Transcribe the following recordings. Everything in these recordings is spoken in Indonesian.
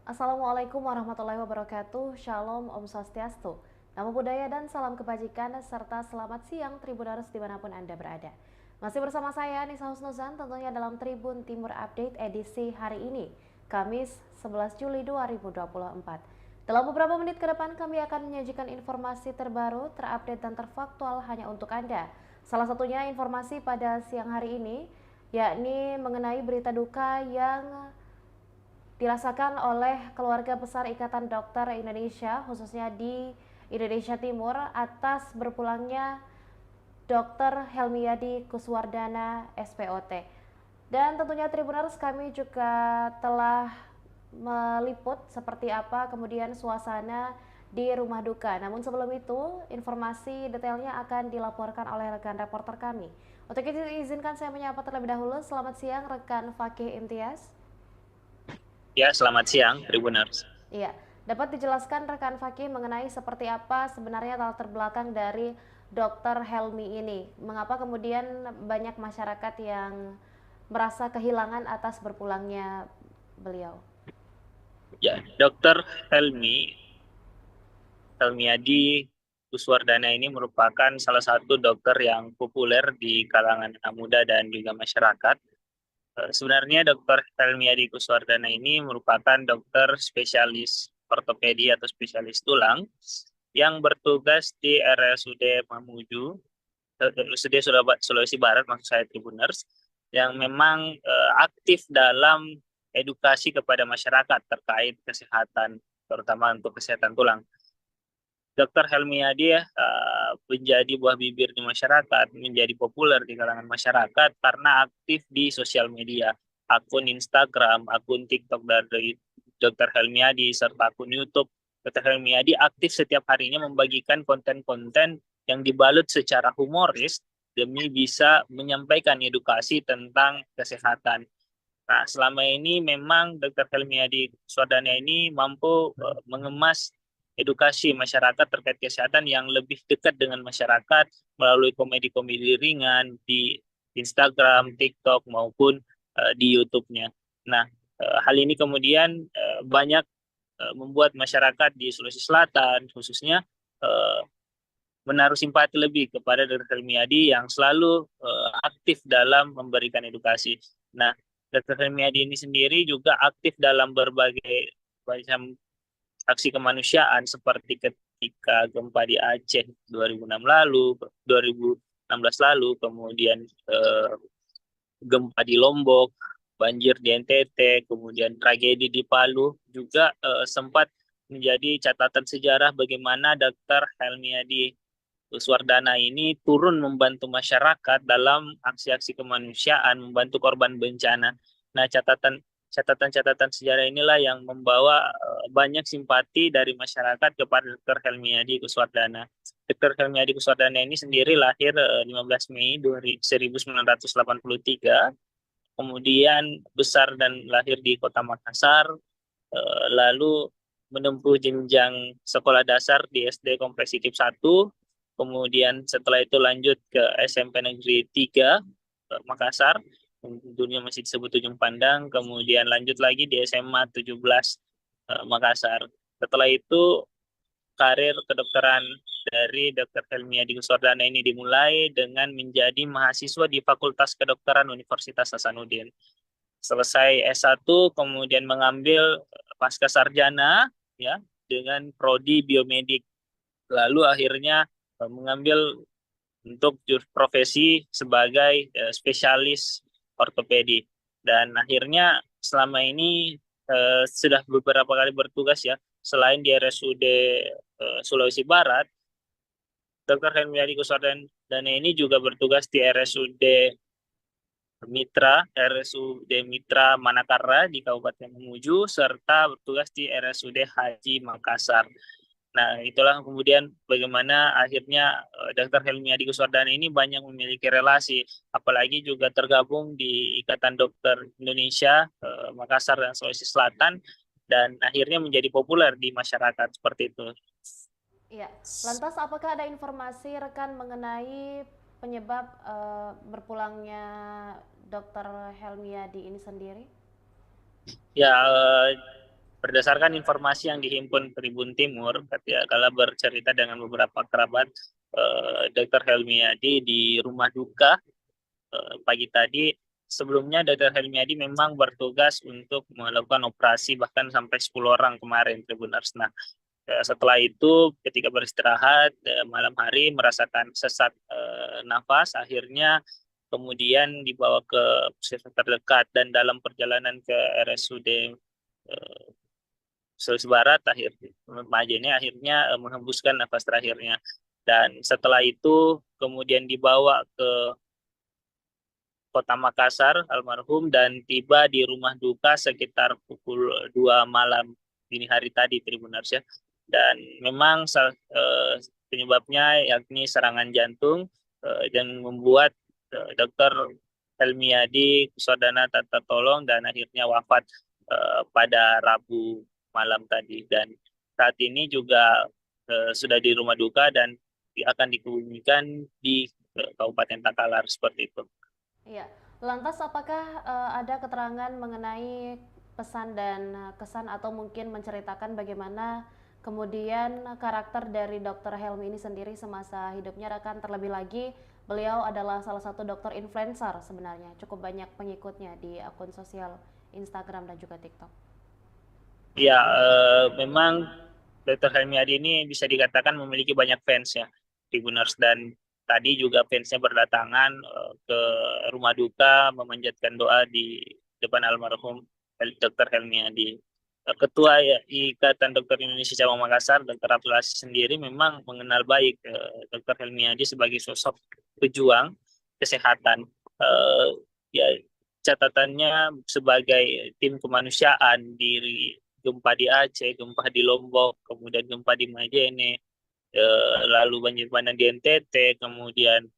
Assalamualaikum warahmatullahi wabarakatuh. Shalom, Om Swastiastu. Namo Buddhaya dan salam kebajikan serta selamat siang Tribuners dimanapun Anda berada. Masih bersama saya Nisa Husnuzan tentunya dalam Tribun Timur Update edisi hari ini, Kamis 11 Juli 2024. Dalam beberapa menit ke depan kami akan menyajikan informasi terbaru, terupdate dan terfaktual hanya untuk Anda. Salah satunya informasi pada siang hari ini, yakni mengenai berita duka yang dirasakan oleh keluarga besar Ikatan Dokter Indonesia, khususnya di Indonesia Timur, atas berpulangnya Dr. Helmiadi Kuswardana SPOT. Dan tentunya Tribuners, kami juga telah meliput seperti apa kemudian suasana di rumah duka. Namun sebelum itu, informasi detailnya akan dilaporkan oleh rekan reporter kami. Untuk itu izinkan saya menyapa terlebih dahulu. Selamat siang rekan Fakih Imtiaz. Ya, selamat siang, Tribuners. Iya, dapat dijelaskan rekan Fakih mengenai seperti apa sebenarnya latar belakang dari Dr. Helmi ini? Mengapa kemudian banyak masyarakat yang merasa kehilangan atas berpulangnya beliau? Ya, Dr. Helmiadi Kuswardana ini merupakan salah satu dokter yang populer di kalangan anak muda dan juga masyarakat. Sebenarnya Dr. Helmiadi Kuswardana ini merupakan dokter spesialis ortopedi atau spesialis tulang yang bertugas di RSUD Mamuju, RSUD Sulawesi Barat, maksud saya Tribuners, yang memang aktif dalam edukasi kepada masyarakat terkait kesehatan, terutama untuk kesehatan tulang. Dr. Helmiadi menjadi buah bibir di masyarakat, menjadi populer di kalangan masyarakat karena aktif di sosial media, akun Instagram, akun TikTok dari Dr. Helmiadi, serta akun YouTube. Dr. Helmiadi aktif setiap harinya membagikan konten-konten yang dibalut secara humoris demi bisa menyampaikan edukasi tentang kesehatan. Nah, selama ini memang Dr. Helmiadi Swadana ini mampu mengemas edukasi masyarakat terkait kesehatan yang lebih dekat dengan masyarakat melalui komedi-komedi ringan di Instagram, TikTok maupun di YouTube-nya. Nah, hal ini kemudian banyak membuat masyarakat di Sulawesi Selatan khususnya eh, menaruh simpati lebih kepada Dr. Helmiadi yang selalu aktif dalam memberikan edukasi. Nah, Dr. Helmiadi ini sendiri juga aktif dalam berbagai macam aksi kemanusiaan seperti ketika gempa di Aceh 2006 lalu, 2016 lalu, kemudian gempa di Lombok, banjir di NTT, kemudian tragedi di Palu juga sempat menjadi catatan sejarah bagaimana Dr. Helmiadi Kuswardana ini turun membantu masyarakat dalam aksi-aksi kemanusiaan, membantu korban bencana. Nah, catatan-catatan sejarah inilah yang membawa banyak simpati dari masyarakat kepada Dr. Helmiadi Kuswardana. Dr. Helmiadi Kuswardana ini sendiri lahir 15 Mei 1983, kemudian besar dan lahir di Kota Makassar, lalu menempuh jenjang sekolah dasar di SD Kompleks IKIP 1, kemudian setelah itu lanjut ke SMP Negeri 3 Makassar, dunia masih disebut Ujung Pandang, kemudian lanjut lagi di SMA 17 Makassar. Setelah itu karir kedokteran dari Dr. Helmiadi Kuswardana ini dimulai dengan menjadi mahasiswa di Fakultas Kedokteran Universitas Hasanuddin. Selesai S1 kemudian mengambil pasca sarjana ya dengan prodi biomedik. Lalu akhirnya mengambil untuk profesi sebagai spesialis ortopedi, dan akhirnya selama ini sudah beberapa kali bertugas ya, selain di RSUD Sulawesi Barat. Dr. Helmiadi Kuswardana ini juga bertugas di RSUD Mitra Manakara di Kabupaten Mamuju, serta bertugas di RSUD Haji Makassar. Nah, itulah kemudian bagaimana akhirnya Dr. Helmiadi Kuswardana ini banyak memiliki relasi, apalagi juga tergabung di Ikatan Dokter Indonesia Makassar dan Sulawesi Selatan, dan akhirnya menjadi populer di masyarakat seperti itu. Iya, lantas apakah ada informasi rekan mengenai penyebab berpulangnya Dr. Helmiadi ini sendiri? Ya, Berdasarkan informasi yang dihimpun Tribun Timur, kala bercerita dengan beberapa kerabat Dr. Helmiadi di rumah duka pagi tadi, sebelumnya Dr. Helmiadi memang bertugas untuk melakukan operasi bahkan sampai 10 orang kemarin, Tribuners. Nah, setelah itu ketika beristirahat malam hari merasakan sesak nafas, akhirnya kemudian dibawa ke puskesmas terdekat dan dalam perjalanan ke RSUD Sulawesi Barat akhirnya menghembuskan nafas terakhirnya, dan setelah itu kemudian dibawa ke Kota Makassar almarhum dan tiba di rumah duka sekitar pukul 2 malam dini hari tadi, Tribuners ya. Dan memang penyebabnya yakni serangan jantung dan membuat Dr. Helmiadi Kuswardana tak tertolong dan akhirnya wafat pada Rabu malam tadi. Dan saat ini juga sudah di rumah duka dan akan dikebumikan di Kabupaten Takalar seperti itu. Iya. Lantas apakah ada keterangan mengenai pesan dan kesan atau mungkin menceritakan bagaimana kemudian karakter dari Dr. Helmi ini sendiri semasa hidupnya, rekan? Terlebih lagi beliau adalah salah satu dokter influencer sebenarnya, cukup banyak pengikutnya di akun sosial Instagram dan juga TikTok. Ya, memang Dr. Helmiadi ini bisa dikatakan memiliki banyak fans ya, Tribuners, dan tadi juga fansnya berdatangan ke rumah duka memanjatkan doa di depan almarhum Dr. Helmiadi. Ketua Ikatan Dokter Indonesia Cabang Makassar, Dr. Abdul Aziz sendiri memang mengenal baik Dr. Helmiadi sebagai sosok pejuang kesehatan. Ya, catatannya sebagai tim kemanusiaan di gempa di Aceh, gempa di Lombok, kemudian gempa di Majene, lalu banjir bandang di NTT, kemudian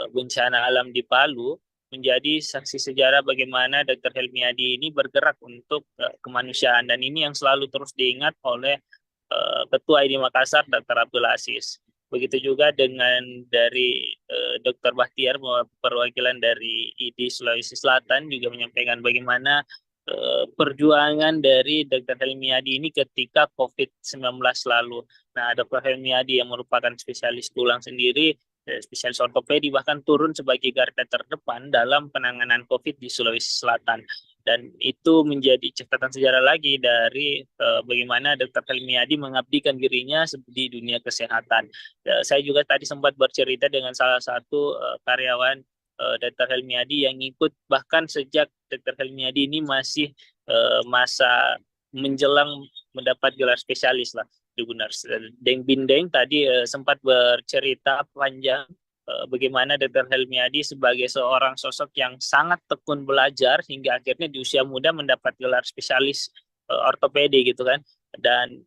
bencana alam di Palu, menjadi saksi sejarah bagaimana Dr. Helmiadi ini bergerak untuk kemanusiaan, dan ini yang selalu terus diingat oleh Ketua ID Makassar, Dr. Abdul Aziz. Begitu juga dengan dari Dr. Bahtiar, perwakilan dari ID Sulawesi Selatan, juga menyampaikan bagaimana perjuangan dari Dr. Helmiadi ini ketika COVID-19 lalu. Nah, Dr. Helmiadi yang merupakan spesialis tulang sendiri, spesialis ortopedi, bahkan turun sebagai garda terdepan dalam penanganan COVID di Sulawesi Selatan. Dan itu menjadi catatan sejarah lagi dari bagaimana Dr. Helmiadi mengabdikan dirinya di dunia kesehatan. Saya juga tadi sempat bercerita dengan salah satu karyawan Dr. Helmiadi yang ikut bahkan sejak Dr. Helmiadi ini masih masa menjelang mendapat gelar spesialis lah, Tribuners. Deng Bindeng tadi sempat bercerita panjang bagaimana Dr. Helmiadi sebagai seorang sosok yang sangat tekun belajar hingga akhirnya di usia muda mendapat gelar spesialis ortopedi gitu kan. Dan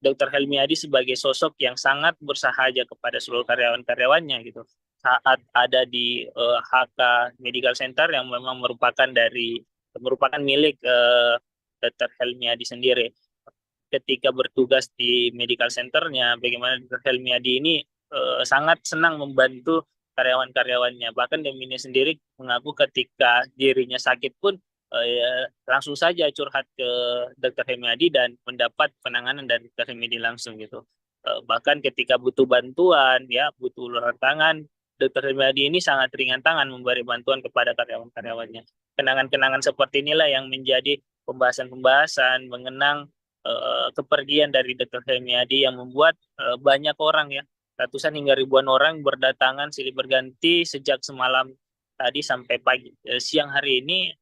Dr. Helmiadi sebagai sosok yang sangat bersahaja kepada seluruh karyawan-karyawannya gitu. Saat ada di HK Medical Center yang memang merupakan milik Dr. Helmiadi sendiri. Ketika bertugas di medical centernya, bagaimana Dr. Helmiadi ini sangat senang membantu karyawan-karyawannya. Bahkan Demini sendiri mengaku ketika dirinya sakit pun langsung saja curhat ke Dr. Helmiadi dan mendapat penanganan dari Dr. Helmiadi langsung gitu. Bahkan ketika butuh bantuan, ya butuh uluran tangan, Dr. Helmiadi ini sangat ringan tangan memberi bantuan kepada karyawan-karyawannya. Kenangan-kenangan seperti inilah yang menjadi pembahasan-pembahasan mengenang kepergian dari Dr. Helmiadi yang membuat banyak orang ya, ratusan hingga ribuan orang berdatangan silih berganti sejak semalam tadi sampai siang hari ini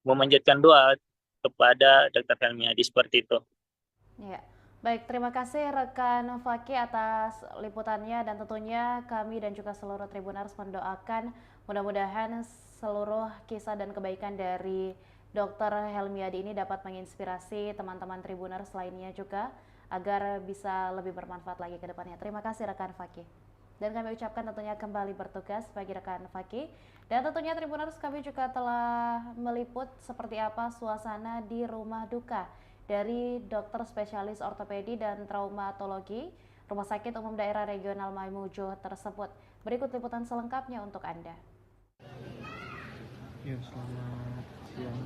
memanjatkan doa kepada Dr. Helmiadi seperti itu. Ya. Baik, terima kasih rekan Faki atas liputannya, dan tentunya kami dan juga seluruh Tribuners mendoakan mudah-mudahan seluruh kisah dan kebaikan dari Dr. Helmiadi ini dapat menginspirasi teman-teman Tribuners lainnya juga agar bisa lebih bermanfaat lagi ke depannya. Terima kasih rekan Faki. Dan kami ucapkan tentunya kembali bertugas bagi rekan Faki. Dan tentunya Tribuners, kami juga telah meliput seperti apa suasana di rumah duka dari dokter spesialis ortopedi dan traumatologi Rumah Sakit Umum Daerah Regional Mamuju tersebut. Berikut liputan selengkapnya untuk Anda. Ya, selamat siang.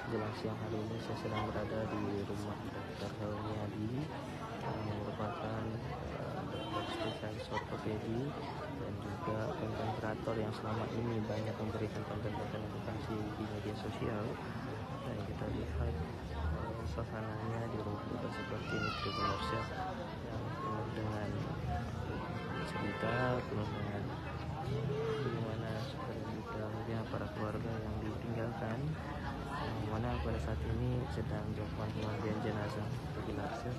Jelang siang hari ini saya sedang berada di rumah Dr. Helmiadi yang merupakan dokter spesialis ortopedi dan juga konten kreator yang selama ini banyak memberikan konten-konten edukasi di media sosial. Dan kita lihat suasananya di rumah duka seperti ini, Tribunnersnya yang penuh dengan cerita, penuh dengan bagaimana saudara duka para keluarga yang ditinggalkan, yang mana pada saat ini sedang dilakukan pemandian jenazah bagi Larsa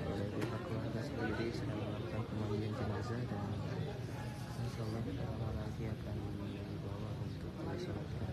oleh pihak keluarga sendiri, sedang melakukan pemandian jenazah dan insyaallah lama lagi akan dibawa untuk disolatkan.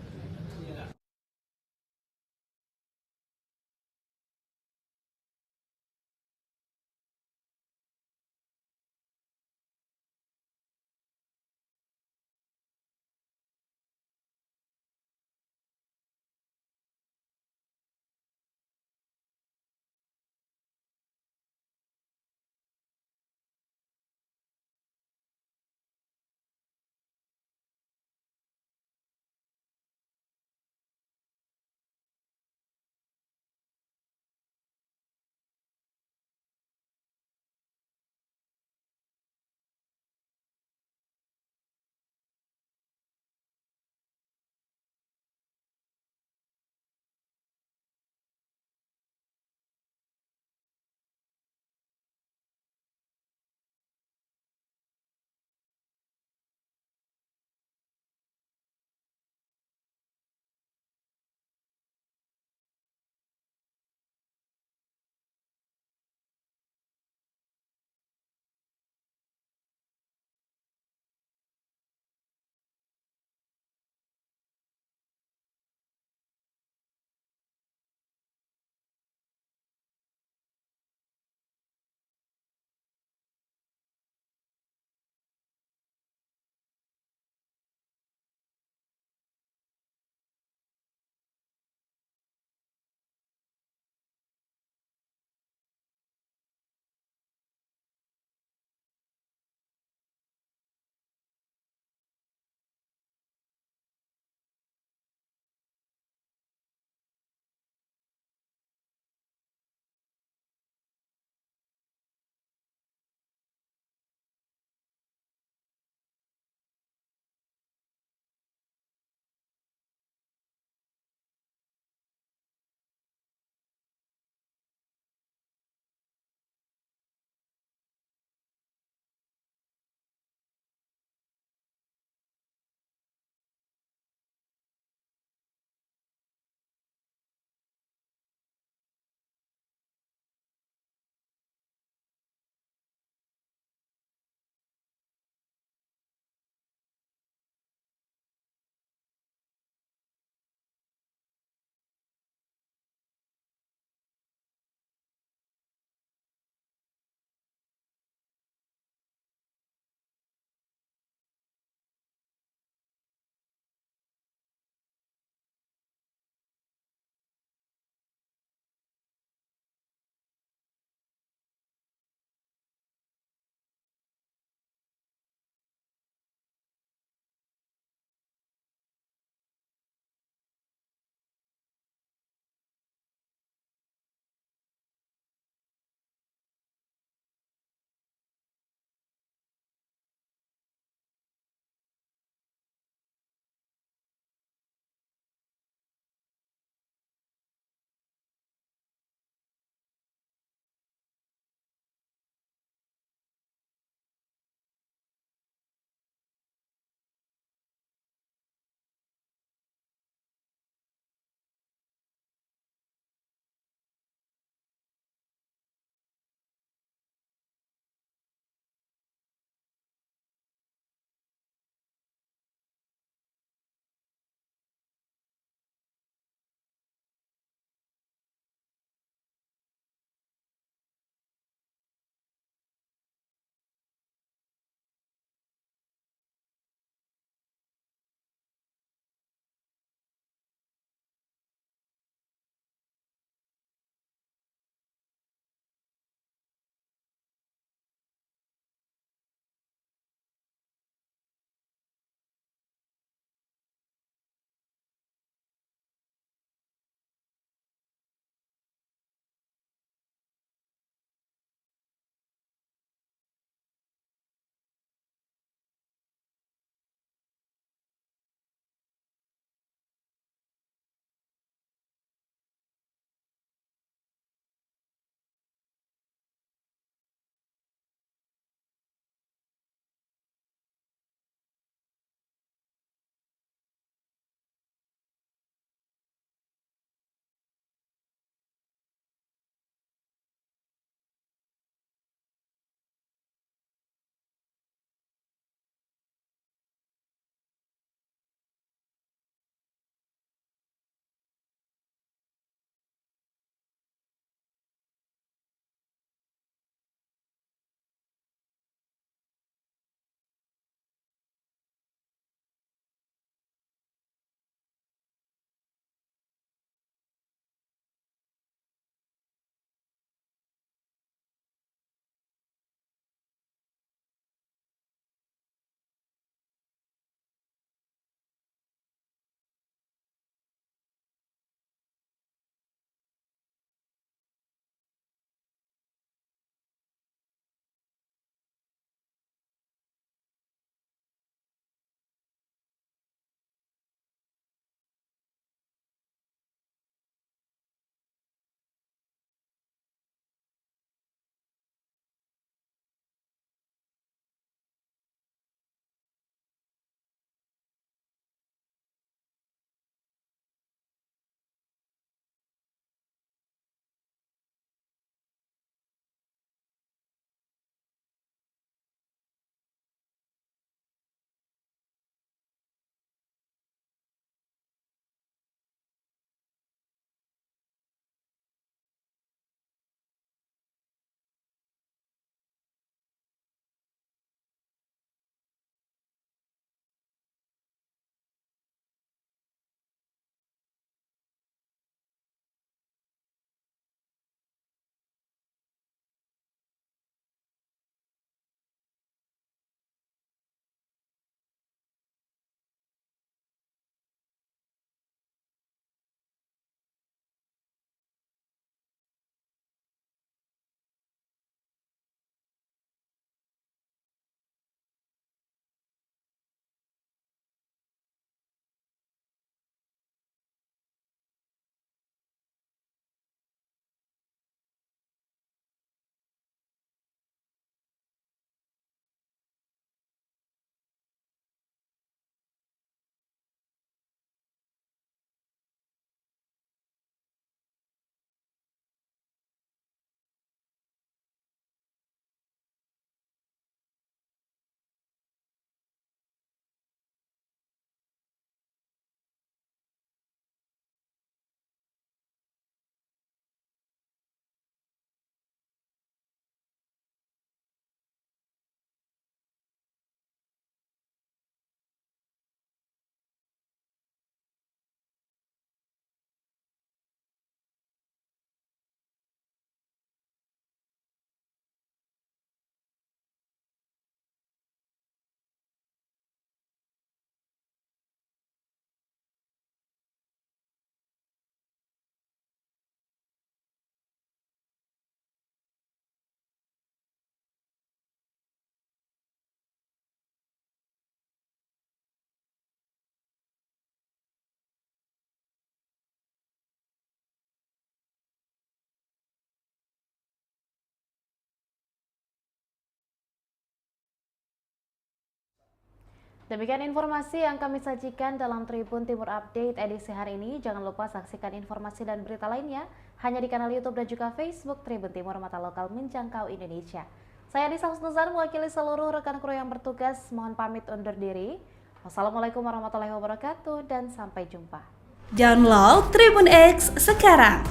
Demikian informasi yang kami sajikan dalam Tribun Timur Update edisi hari ini. Jangan lupa saksikan informasi dan berita lainnya hanya di kanal YouTube dan juga Facebook Tribun Timur, mata lokal menjangkau Indonesia. Saya Nisa Husnuzan mewakili seluruh rekan kru yang bertugas. Mohon pamit undur diri. Wassalamualaikum warahmatullahi wabarakatuh dan sampai jumpa. Download Tribun X sekarang,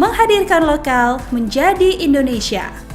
menghadirkan lokal menjadi Indonesia.